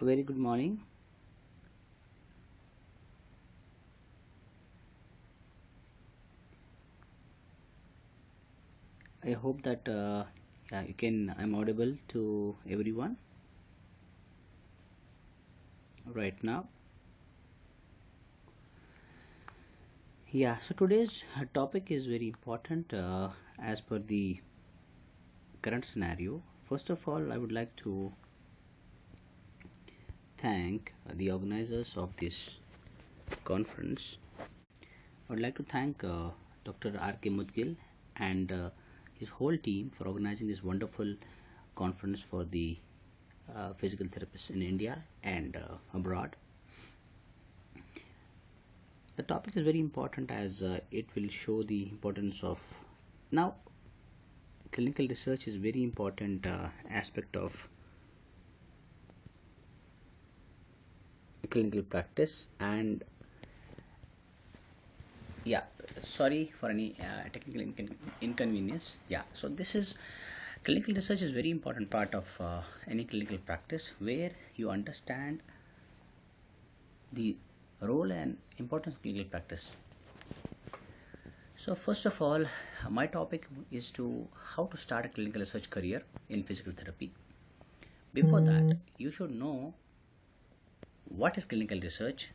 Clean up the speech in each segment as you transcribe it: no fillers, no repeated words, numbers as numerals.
A very good morning. I hope that I'm audible to everyone right now. So today's topic is very important as per the current scenario. First of all, I would like to thank the organizers of this conference. I would like to thank Dr. R.K. Mudgil and his whole team for organizing this wonderful conference for the physical therapists in India and abroad. The topic is very important as it will show the importance of now clinical research is very important aspect of clinical practice. And sorry for any technical inconvenience. So this is clinical research is very important part of any clinical practice where you understand the role and importance of clinical practice. So first of all, my topic is to how to start a clinical research career in physical therapy. Before that, you should know what is clinical research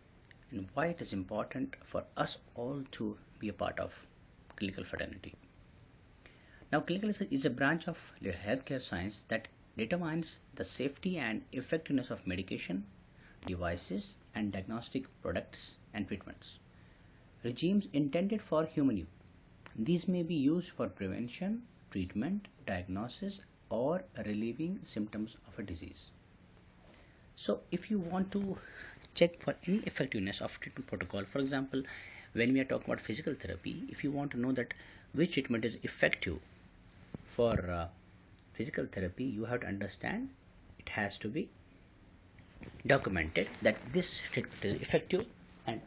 and why it is important for us all to be a part of clinical fraternity. Now, clinical research is a branch of healthcare science that determines the safety and effectiveness of medication, devices, and diagnostic products and treatments. Regimes intended for human use. These may be used for prevention, treatment, diagnosis, or relieving symptoms of a disease. So if you want to check for any effectiveness of treatment protocol, for example, when we are talking about physical therapy, if you want to know that which treatment is effective for physical therapy, you have to understand it has to be documented that this treatment is effective, and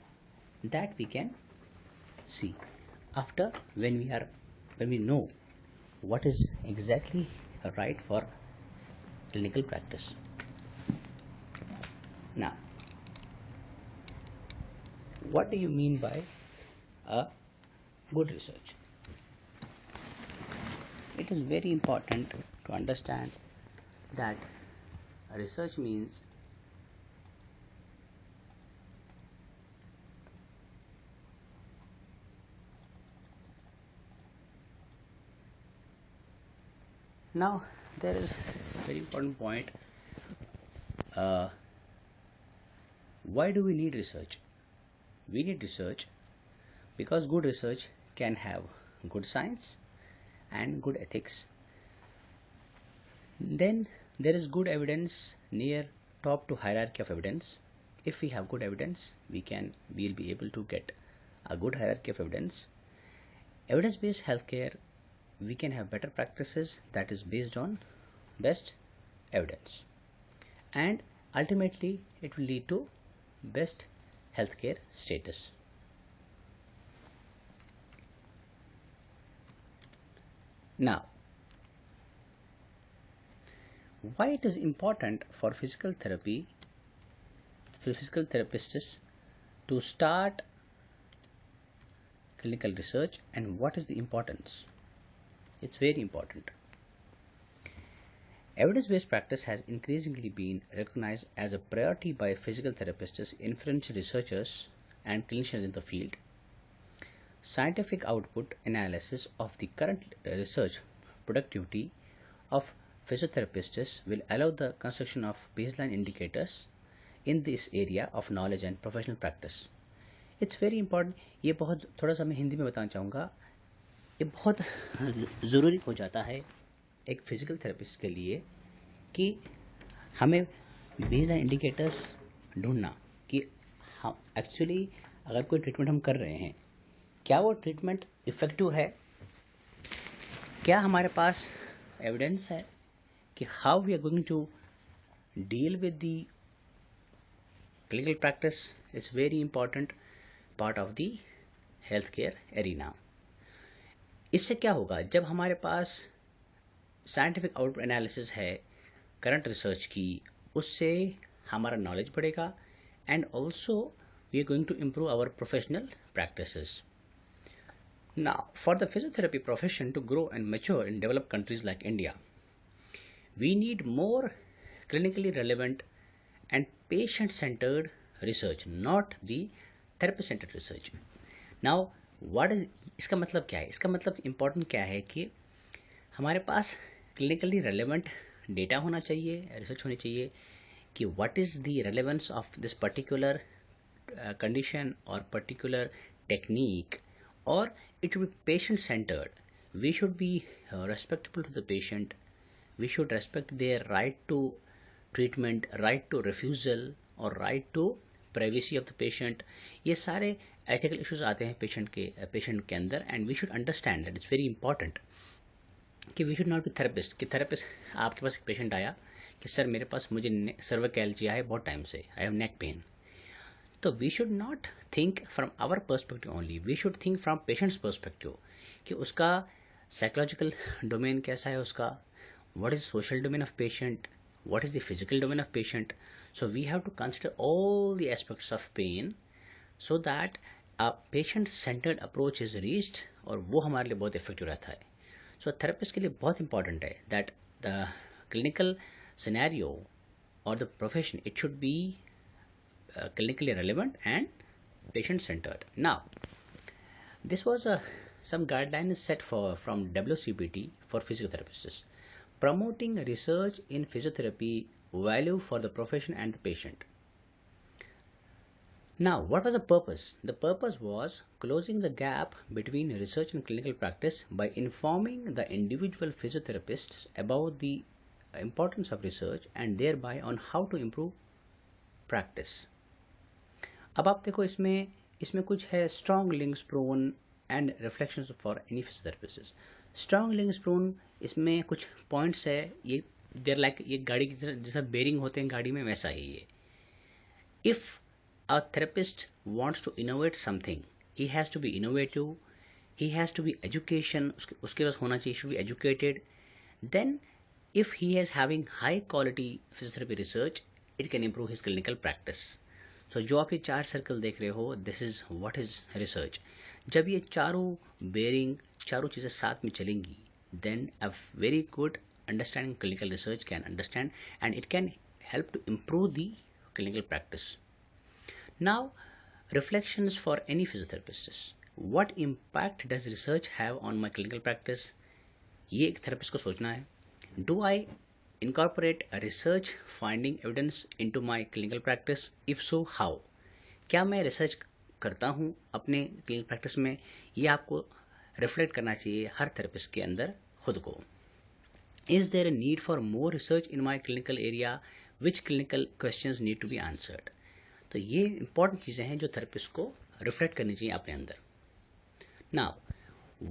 that we can see after when we know what is exactly right for clinical practice. Now, what do you mean by a good research? It is very important to understand that research means now there is a very important point. Why do we need research? We need research because good research can have good science and good ethics. Then there is good evidence near top to hierarchy of evidence. If we have good evidence, we'll be able to get a good hierarchy of evidence. Evidence-based healthcare, we can have better practices that is based on best evidence, and ultimately it will lead to best healthcare status. Now, why it is important for physical therapists to start clinical research, and what is the importance? It's very important. Evidence-based practice has increasingly been recognized as a priority by physical therapists, influential researchers, and clinicians in the field. Scientific output analysis of the current research productivity of physiotherapists will allow the construction of baseline indicators in this area of knowledge and professional practice. It's very important. ये बहुत थोड़ा सा मैं हिंदी में बताना चाहूँगा. ये बहुत ज़रूरी हो जाता है एक फिजिकल थेरेपिस्ट के लिए कि हमें बेसलाइन इंडिकेटर्स ढूंढना कि हम एक्चुअली अगर कोई ट्रीटमेंट हम कर रहे हैं, क्या वो ट्रीटमेंट इफ़ेक्टिव है, क्या हमारे पास एविडेंस है कि how we are going to deal with the clinical practice is very important part of the health care arena. इससे क्या होगा, जब हमारे पास साइंटिफिक आउटपुट एनालिसिस है करंट रिसर्च की, उससे हमारा नॉलेज बढ़ेगा, and also we are going to improve our professional practices. Now, for the physiotherapy profession to grow and mature in developed countries like India, we need more clinically relevant and patient-centered research, not the therapist-centered research. Now, what is इसका मतलब क्या है? इसका मतलब important क्या है कि हमारे पास क्लिनिकली रेलेवेंट डेटा होना चाहिए, रिसर्च होनी चाहिए कि what is the relevance of this particular condition or particular technique, or it should be patient centered. We should be respectful to the patient. We should respect their right to treatment, right to refusal, or right to privacy of the patient. ये सारे ethical issues आते हैं patient के अंदर, and we should understand that it's very important कि we should not be therapist. कि therapist आपके पास एक patient आया कि सर मेरे पास मुझे cervicalgia है बहुत टाइम से, I have neck pain. तो we should not think from our perspective only, we should think from patients perspective कि उसका साइकोलॉजिकल डोमेन कैसा है, उसका what is social domain of patient, what is the physical domain of patient. So we have to consider all the aspects of pain so that a patient centred approach is reached, और वो हमारे लिए बहुत effective रहता है. सो therapist के लिए बहुत इंपॉर्टेंट है दैट द क्लिनिकल सिनेरियो और the profession it should be clinically relevant and patient-centered. Now, this was some guidelines set from WCPT for physiotherapists. Promoting research in physiotherapy, value for the profession and the patient. Now, what was the purpose? The purpose was closing the gap between research and clinical practice by informing the individual physiotherapists about the importance of research and thereby on how to improve practice. अब आप देखो इसमें कुछ है strong links prone and reflections for any physiotherapist. Strong links prone इसमें कुछ points है, ये देर लाइक ये गाड़ी की जैसा बेरिंग होते हैं गाड़ी में, वैसा ही ये. If a therapist wants to innovate something, he has to be innovative, he has to be education, उसके पास होना चाहिए, should be educated. Then if he has having high quality physiotherapy research, it can improve his clinical practice. So जो आप ये चार circle देख रहे हो, this is what is research. जब ये चारों बेरिंग, चारों चीज़ें साथ में चलेंगी, then a very good understanding clinical research can understand and it can help to improve the clinical practice. Now, reflections for any physiotherapist. What impact does research have on my clinical practice? ये एक therapist को सोचना है. Do I incorporate a research finding evidence into my clinical practice? If so, how? क्या मैं research करता हूँ अपने क्लिनिकल प्रैक्टिस में? ये आपको रिफ्लेक्ट करना चाहिए हर थेरेपिस्ट के अंदर खुद को. Is there a need for more research in my clinical area? Which clinical questions need to be answered? तो ये इंपॉर्टेंट चीज़ें हैं जो थेरेपिस्ट को रिफ्लेक्ट करनी चाहिए अपने अंदर. Now,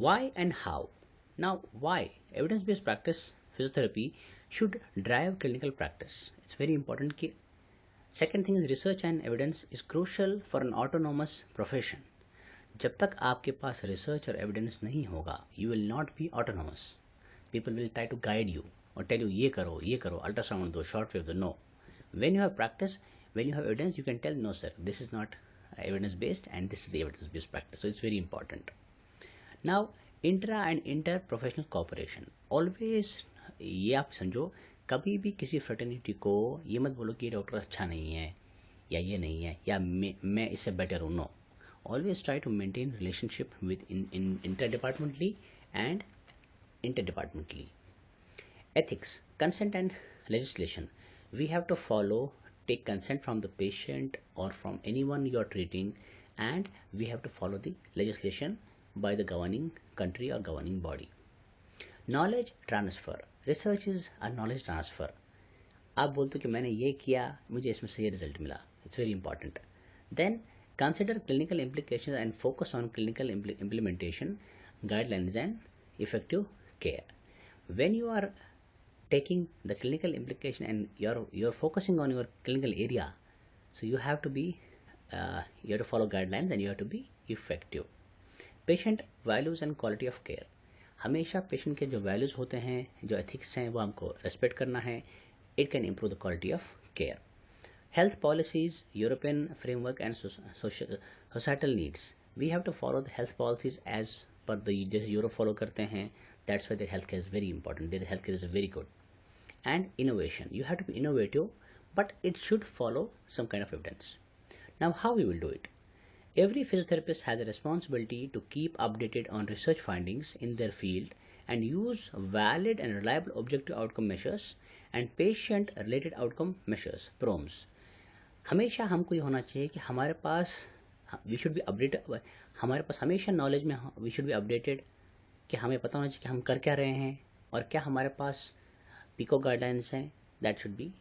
why and how? Now, why? Evidence-based practice physiotherapy should drive clinical practice. It's very important कि second thing is research and evidence is crucial for an autonomous profession. जब तक आपके पास research और evidence नहीं होगा, you will not be autonomous. People will try to guide you or tell you ये करो, ultrasound दो, short wave दो. No. When you have practice, when you have evidence, you can tell no sir, this is not evidence based and this is the evidence based practice. So it's very important. Now, intra and inter professional cooperation. Always ये आप समझो, कभी भी किसी fraternity को ये मत बोलो कि ये डॉक्टर अच्छा नहीं है या ये नहीं है या मैं इससे बेटर हूँ. No, always try to maintain relationship with inter departmentally and inter departmentally. Ethics, consent and legislation. We have to follow, take consent from the patient और from anyone you are treating, and we have to follow the legislation by the governing country और governing body. Knowledge transfer. Research is a knowledge transfer. आप बोलते हो कि मैंने ये किया, मुझे इसमें से ये रिजल्ट मिला. It's very important. Then consider clinical implication and focus on clinical implementation, guidelines and effective care. When you are taking the clinical implication and you're focusing on your clinical area, so you have to follow guidelines and you have to be effective. Patient values and quality of care. हमेशा patient के जो values होते हैं, जो ethics हैं, वो हमको respect करना है. It can improve the quality of care. Health policies, European framework, and societal needs. We have to follow the health policies as per the जैसे यूरोप follow करते हैं. That's why their healthcare is very important. Their healthcare is very good. And innovation. You have to be innovative, but it should follow some kind of evidence. Now, how we will do it? Every physiotherapist has a responsibility to keep updated on research findings in their field and use valid and reliable objective outcome measures and patient related outcome measures, PROMs. हमेशा हमको ये होना चाहिए कि हमारे पास we should be updated, हमारे पास हमेशा knowledge में वी शुड बी अपडेटेड, कि हमें पता होना चाहिए कि हम कर क्या रहे हैं और क्या हमारे पास पीको गाइडलाइंस हैं. That should be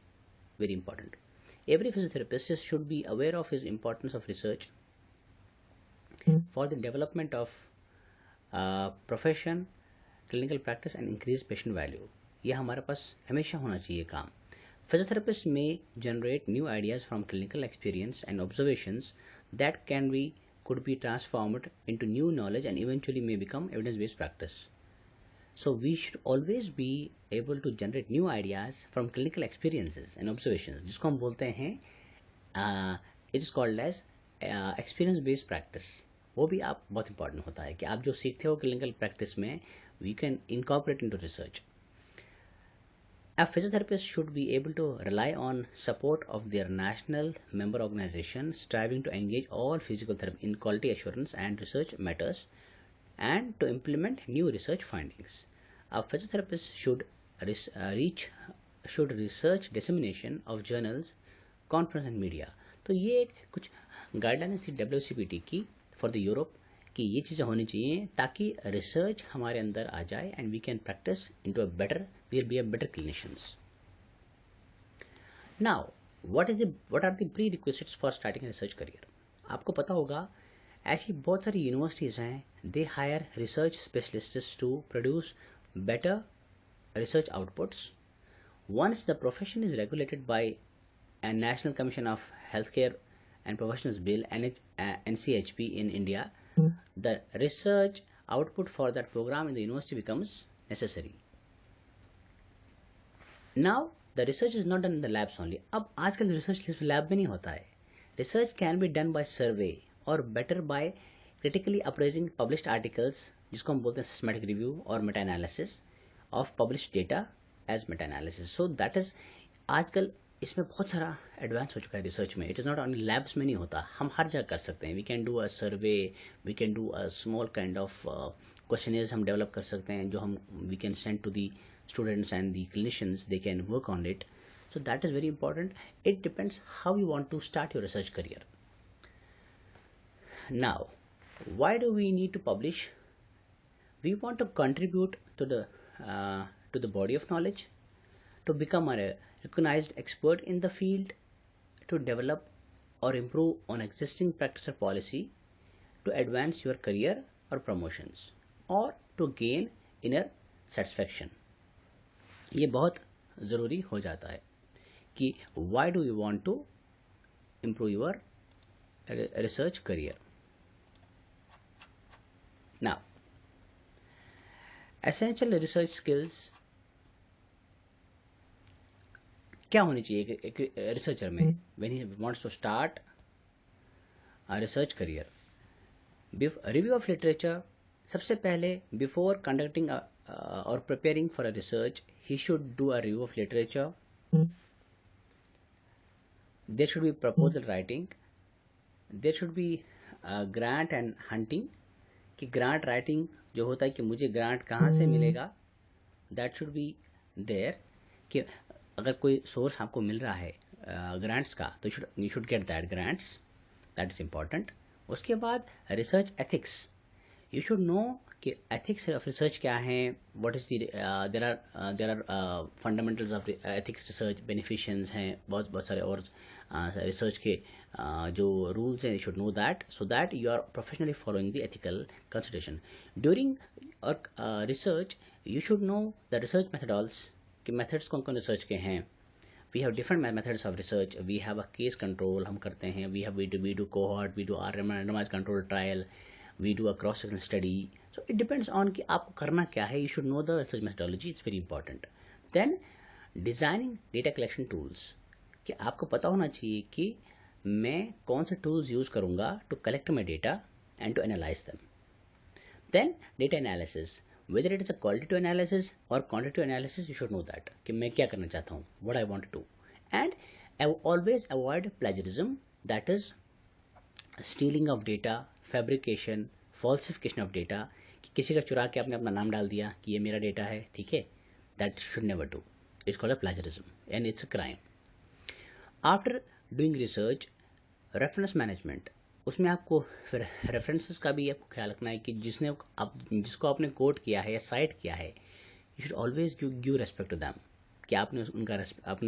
very important. Every physiotherapist should be aware of his importance of research for the development of profession, clinical practice and increased patient value. ये हमारे पास हमेशा होना चाहिए काम. Physiotherapists may generate new ideas from clinical experience and observations that could be transformed into new knowledge and eventually may become evidence-based practice. So we should always be able to generate new ideas from clinical experiences and observations, जिसको हम बोलते हैं it is called as experience based practice. वो भी आप बहुत important होता है कि आप जो सीखते हो clinical practice में we can incorporate into research. A physiotherapist should be able to rely on support of their national member organization, striving to engage all physical therapy in quality assurance and research matters and to implement new research findings. A physiotherapist should research dissemination of journals, conference and media. तो ये कुछ guidelines थी WCPT की for the Europe कि ये चीज़ें होनी चाहिए ताकि रिसर्च हमारे अंदर आ जाए and we can practise into a better, we will be a better clinicians. Now what are the prerequisites for starting research career. आपको पता होगा ऐसी बहुत सारी यूनिवर्सिटीज़ हैं, they hire research specialists to produce better research outputs. Once the profession is regulated by a National Commission of Healthcare and Professionals Bill NCHP in India, the research output for that program in the university becomes necessary. Now the research is not done in the labs only. अब आजकल research lab में नहीं होता है. Research can be done by survey or better by critically appraising published articles, जिसको हम बोलते हैं systematic review और meta analysis of published data as meta analysis. So that is आजकल इसमें बहुत सारा एडवांस हो चुका है रिसर्च में. It is not only labs में नहीं होता, हम हर जगह कर सकते हैं. We can do a survey, we can do a small kind of questionnaires हम डेवलप कर सकते हैं जो हम we can send to the students and the clinicians, they can work on it. So that is very important. It depends how you want to start your research career. Now, why do we need to publish? We want to contribute to the body of knowledge, to become a recognized expert in the field, to develop or improve on existing practice or policy, to advance your career or promotions, or to gain inner satisfaction. ये बहुत ज़रूरी हो जाता है कि why do you want to improve your research career. Now, essential research skills क्या होनी चाहिए एक रिसर्चर में when he wants to start a research career. Review of literature. सबसे पहले before conducting or preparing for a research, he should do a review of literature. There should be proposal writing. There should be grant and hunting. कि grant writing जो होता है कि मुझे grant कहाँ से मिलेगा, दैट शुड बी देयर. कि अगर कोई सोर्स आपको मिल रहा है ग्रांट्स का तो you should get that grants. That is important. उसके बाद research ethics. You should know कि एथिक्स ऑफ रिसर्च क्या है, what is there are fundamentals of ethics research, beneficence हैं बहुत सारे और रिसर्च के जो रूल्स हैं. You should know that so that you are professionally following the ethical consideration. During research you should know the research methods, कि methods कौन कौन रिसर्च के हैं. We have different methods of research. We have a case control हम करते हैं, we do cohort, we do randomized control trial, we do a cross-sectional study. So it depends on कि आपको करना क्या है. You should know the research methodology. It's very important. Then designing data collection tools. कि आपको पता होना चाहिए कि मैं कौन से टूल्स यूज़ करूँगा to collect my data and to analyse them. Then data analysis, whether it is a qualitative analysis or quantitative analysis, you should know that कि मैं क्या करना चाहता हूँ, what I want to do. And always avoid plagiarism, that is stealing of data, fabrication, falsification of data, कि किसी का चुरा के आपने अपना नाम डाल दिया कि ये मेरा डेटा है, ठीक है, that should never do. It's called a plagiarism and it's a crime. After doing research, reference management, उसमें आपको फिर रेफरेंसेस का भी आपको ख्याल रखना है कि जिसको आपने कोट किया है या साइट किया है, you should always give respect to them, कि आपने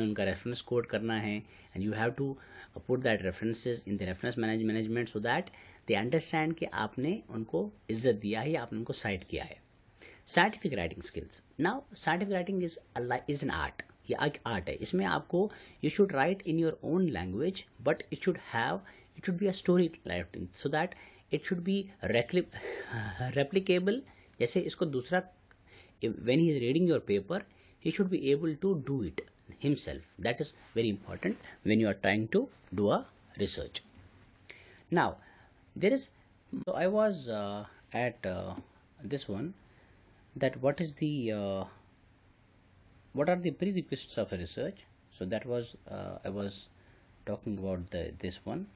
उनका रेफरेंस कोट करना है and you have to put that references in the reference management so that they understand कि आपने उनको इज्जत दिया है या आपने उनको साइट किया है. Scientific writing skills, now scientific writing is an art, ये एक आर्ट है. इसमें आपको you should write in your own language, but it should be a story writing so that it should be replicable. जैसे इसको दूसरा, when he is reading your paper, he should be able to do it himself. That is very important when you are trying to do a research. Now there is, so I was at this one, that what are the prerequisites of a research. So that was I was talking about this one.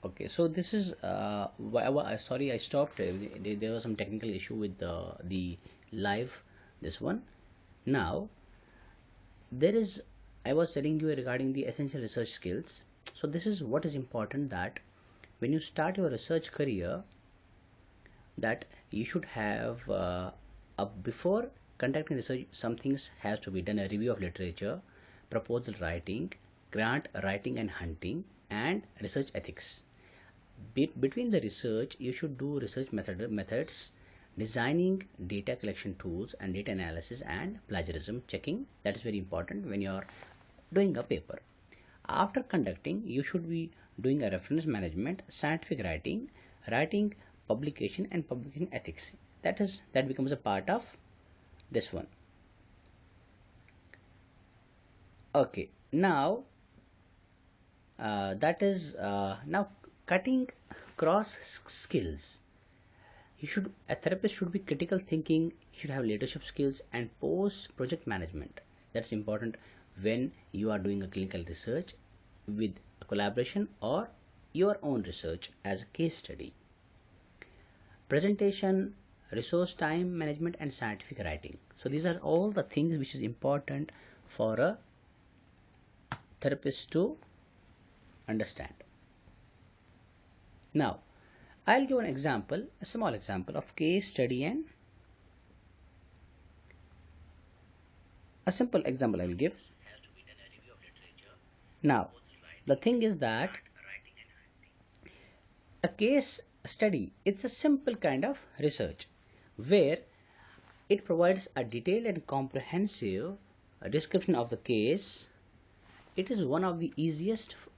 Okay, so this is sorry, I stopped. There was some technical issue with the live this one. Now there is, I was telling you regarding the essential research skills. So this is what is important, that when you start your research career, that you should have before conducting research, some things has to be done: a review of literature, proposal writing, grant writing and hunting, and research ethics. Between the research, you should do research methods, designing data collection tools and data analysis, and plagiarism checking. That is very important when you are doing a paper. After conducting, you should be doing a reference management, scientific writing, publication, and publication ethics. That becomes a part of this one. Okay, now that is now cutting cross skills. A therapist should be critical thinking, should have leadership skills and post project management. That's important when you are doing a clinical research with a collaboration or your own research as a case study. Presentation, resource time management, and scientific writing. So these are all the things which is important for a therapist to understand. Now I'll give an example, a small example of case study, and a simple example I will give. Now the thing is that a case study, it's a simple kind of research where it provides a detailed and comprehensive description of the case. It is one of the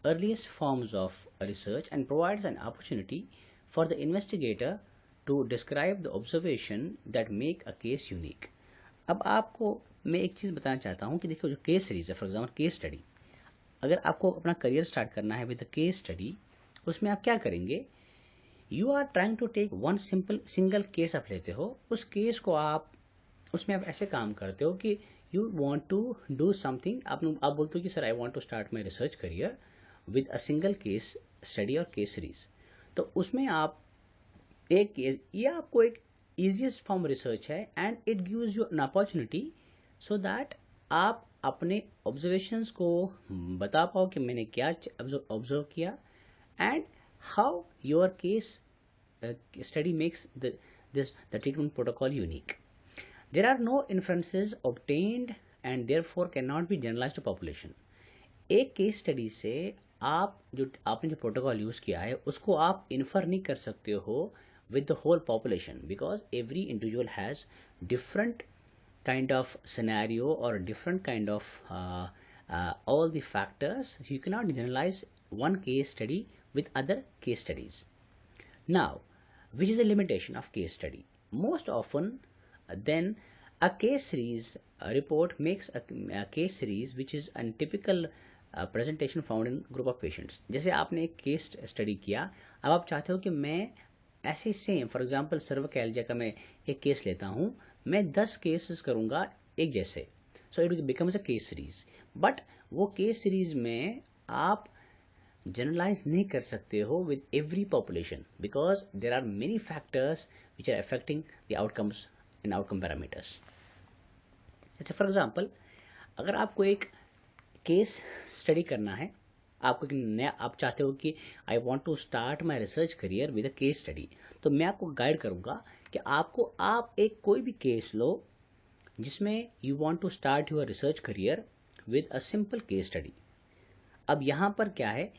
earliest forms of research and provides an opportunity for the investigator to describe the observation that make a case unique. अब आपको मैं एक चीज़ बताना चाहता हूँ कि देखो, जो केस सीरीज है, फॉर एग्जाम्पल केस स्टडी, अगर आपको अपना करियर स्टार्ट करना है विद केस स्टडी, उसमें आप क्या करेंगे? You are trying to take one single case आप लेते हो, उस केस को उसमें आप ऐसे काम करते हो कि you want to do something, आप बोलते हो कि sir I want to start my research career with a single case study और केस सीरीज. तो उसमें आप एक केस, ये आपको एक easiest फॉर्म रिसर्च है and it gives you an opportunity so that आप अपने ऑब्जर्वेशंस को बता पाओ कि मैंने क्या ऑब्जर्व किया and how your case study makes the treatment protocol unique. There are no inferences obtained and therefore cannot be generalized to population. एक केस स्टडी से आपने जो प्रोटोकॉल यूज किया है उसको आप इन्फर नहीं कर सकते हो with the whole population because every individual has different kind of scenario or a different kind of all the factors. You cannot generalize one case study with other case studies. Now, which is a limitation of case study? Most often, then a case series report makes a case series which is a typical presentation found in group of patients. जैसे आपने एक case study किया, अब आप चाहते हो कि मैं ऐसे सेम, फॉर एग्जांपल सर्विकैल्जिया का मैं एक केस लेता हूँ, मैं 10 केसेस करूँगा एक जैसे, so it becomes a case series. But वो केस सीरीज में आप जनरलाइज नहीं कर सकते हो with every population, because there are many factors which are affecting the outcomes in outcome parameters. जैसे फॉर एग्जांपल, अगर आपको एक केस स्टडी करना है, आपको एक नया, आप चाहते हो कि I want to start my research career with a case study, तो मैं आपको गाइड करूंगा कि आप एक कोई भी केस लो जिसमें you want to start your research career with a simple case study. अब यहाँ पर क्या है,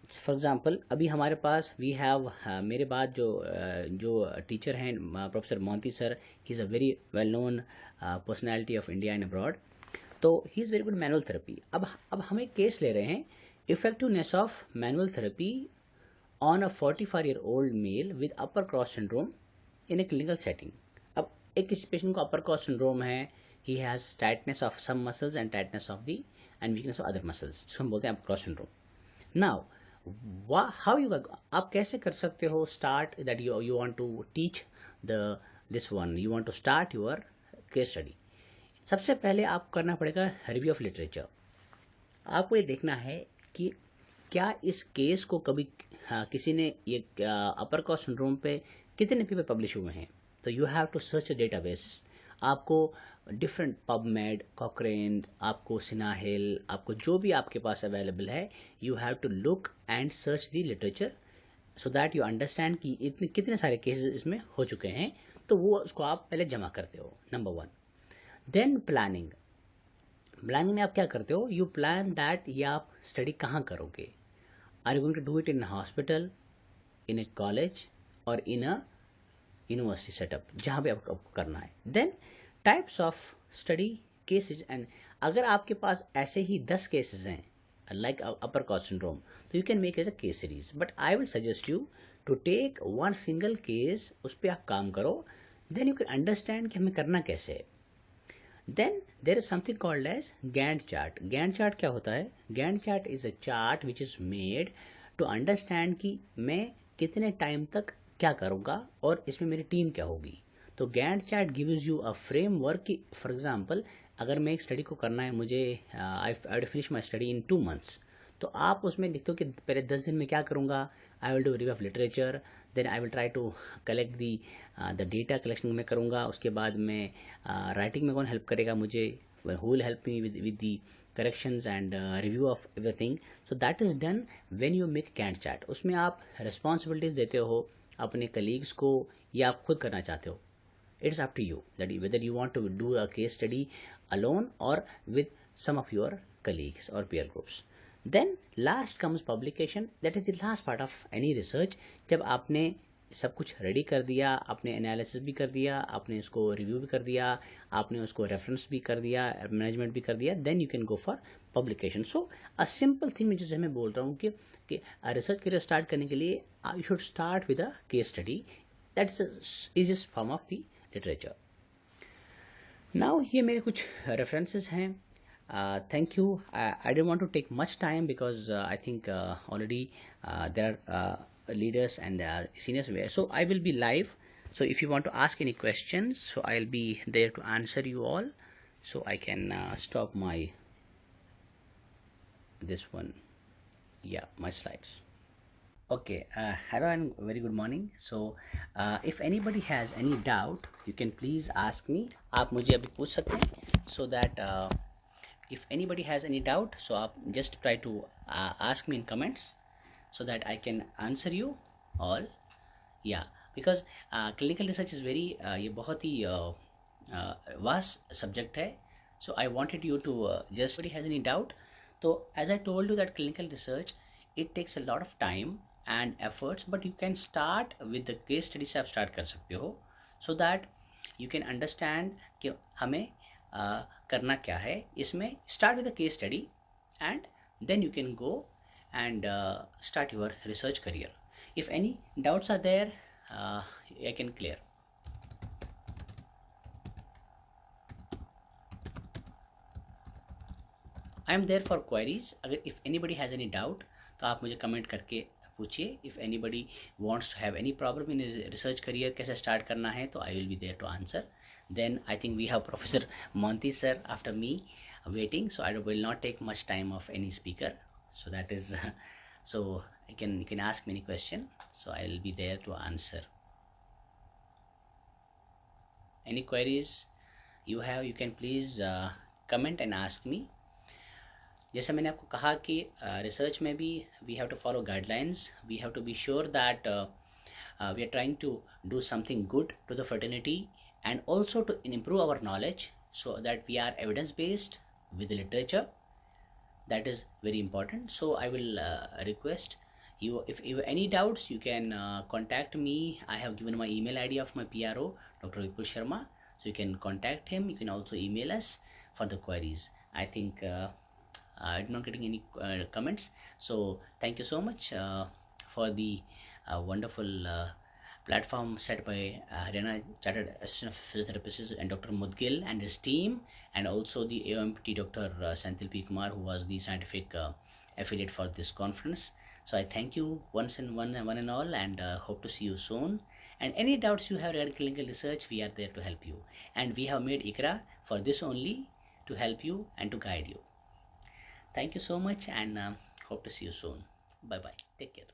फॉर एग्जांपल अभी हमारे पास वी हैव मेरे बाद जो टीचर हैं professor Monti sir, he is a very well known personality of India and abroad. तो he is very good manual therapy. अब हम एक केस ले रहे हैं, effectiveness of manual therapy on a 45-year-old male with upper cross syndrome in a clinical setting. अब एक किसी पेशेंट को अपर क्रॉस सिंड्रोम है, he has tightness of some muscles and tightness of the and weakness of other muscles, जिसको हम बोलते हैं upper cross syndrome. Now how you, आप कैसे कर सकते हो start that you want to teach this one, you want to start your case study. सबसे पहले आपको करना पड़ेगा रिव्यू ऑफ लिटरेचर. आपको ये देखना है कि क्या इस केस को कभी किसी ने ये अपर क्रॉस सिंड्रोम पे कितने पेपर पब्लिश हुए हैं. तो you have to search a database. आपको डिफरेंट पबमेड, कॉकरेन, आपको सिनाहिल, आपको जो भी आपके पास अवेलेबल है, you have to look and search the literature so that you understand कि इतने कितने सारे केसेस इसमें हो चुके हैं. तो वो उसको आप पहले जमा करते हो, नंबर 1. Then planning. प्लानिंग में आप क्या करते हो, यू प्लान दैट ये आप स्टडी कहाँ करोगे. Are you going to do it in hospital, in a college और इन अ यूनिवर्सिटी सेटअप, जहाँ पे आपको करना है. Then types of study cases, and अगर आपके पास ऐसे ही 10 केसेज हैं लाइक अपर क्रॉस सिंड्रोम, तो you can make as a case series. But I will suggest you to take one single case, उस पर आप काम करो, देन यू कैन अंडरस्टैंड कि हमें करना कैसे है. Then there is something called as Gantt chart. Gantt chart क्या होता है? Gantt chart is a chart which is made to understand कि मैं कितने टाइम तक क्या करूँगा और इसमें मेरी टीम क्या होगी. तो Gantt chart gives you a framework कि फॉर एग्जांपल अगर मैं एक स्टडी को करना है, मुझे I finish my study in 2 months, तो आप उसमें लिखते हो कि पहले 10 दिन में क्या करूँगा. I will do review of literature, then I will try to collect the data collection में करूँगा. उसके बाद में राइटिंग में कौन हेल्प करेगा मुझे, who will help me with the corrections and review of everything. So that is done when you make Gantt chart. उसमें आप रिस्पॉन्सिबिलिटीज़ देते हो अपने कलीग्स को या आप खुद करना चाहते हो. It's up to you that whether you want to do a case study alone or with some of your colleagues or peer groups. Then last comes publication. That is the last part of any research. जब आपने सब कुछ ready कर दिया, आपने analysis भी कर दिया, आपने उसको रिव्यू भी कर दिया, आपने उसको रेफरेंस भी कर दिया, मैनेजमेंट भी कर दिया, then you can go for publication. So a simple thing मैं जैसे मैं बोल रहा हूँ कि रिसर्च करियर स्टार्ट करने के लिए you should start with a case study. That's easiest form of the literature. Now ये मेरे कुछ रेफरेंसेस हैं. Thank you. I didn't want to take much time because I think already there are leaders and seniors where. So I will be live. So if you want to ask any questions, so I'll be there to answer you all. So I can stop this one. Yeah, my slides. Okay, hello and very good morning. So if anybody has any doubt, you can please ask me. आप मुझे अभी पूछ सकते हैं, so that if anybody has any doubt, so आप just try to ask me in comments so that I can answer you all. Yeah, because clinical research is very ये बहुत ही vast subject है. So I wanted you to just, anybody has any doubt. So as I told you that clinical research, it takes a lot of time and efforts, but you can start with the case study से आप start कर सकते हो, so that you can understand कि हमें करना क्या है इसमें. Start with a case study and then you can go and start your research career. If any doubts are there, I can clear. I am there for queries. अगर if anybody has any doubt तो आप मुझे comment करके पूछिए. if anybody wants to have any problem in research career कैसे start करना है तो I will be there to answer. Then I think we have Professor Monty sir after me waiting, so I will not take much time of any speaker. So that is so you can ask many question, so I will be there to answer. Any queries you have, you can please comment and ask me. जैसे मैंने आपको कहा कि research में भी we have to follow guidelines. We have to be sure that we are trying to do something good to the fraternity and also to improve our knowledge so that we are evidence based with the literature. That is very important. So I will request you, if you have any doubts, you can contact me. I have given my email ID of my PRO, Dr. Vipul Sharma, so you can contact him. You can also email us for the queries. I think I'm not getting any comments, so thank you so much for the wonderful platform set by Haryana Chartered Association of Physiotherapists and Dr. Mudgil and his team, and also the AOMPT Dr. Senthil P. Kumar, who was the scientific affiliate for this conference. So I thank you once and one and all, and hope to see you soon. And any doubts you have regarding clinical research, we are there to help you. And we have made ICRA for this only, to help you and to guide you. Thank you so much, and hope to see you soon. Bye bye. Take care.